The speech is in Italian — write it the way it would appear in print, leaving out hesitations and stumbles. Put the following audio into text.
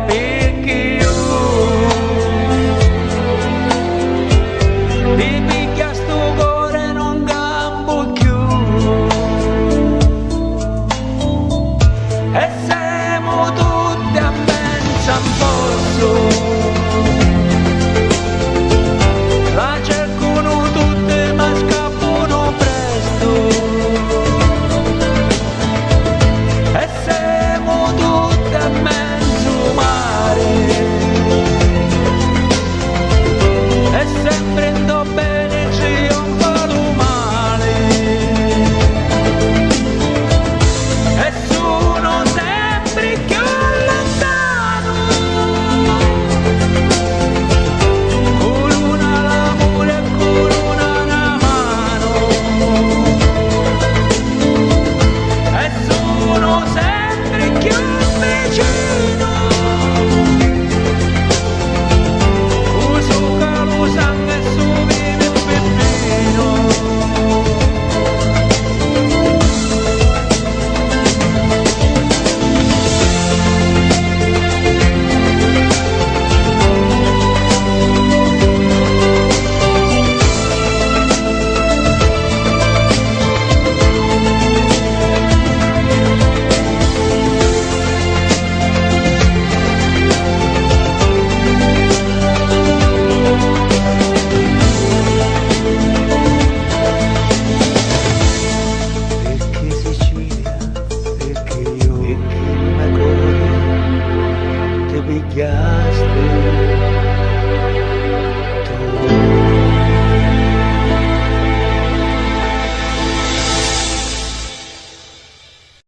perché io ti picchia sto cuore non campo più e siamo tutti a pensa un posto la cercano tutte ma scappano presto e siamo tutti a mezzo mare e sempre ando bene ci non vado male e sono sempre più lontano con una l'amore e con una mano e sono sempre più vicino uso calo sangue e su vive il peppino perché Sicilia, perché io, perché una cosa ti pigliaste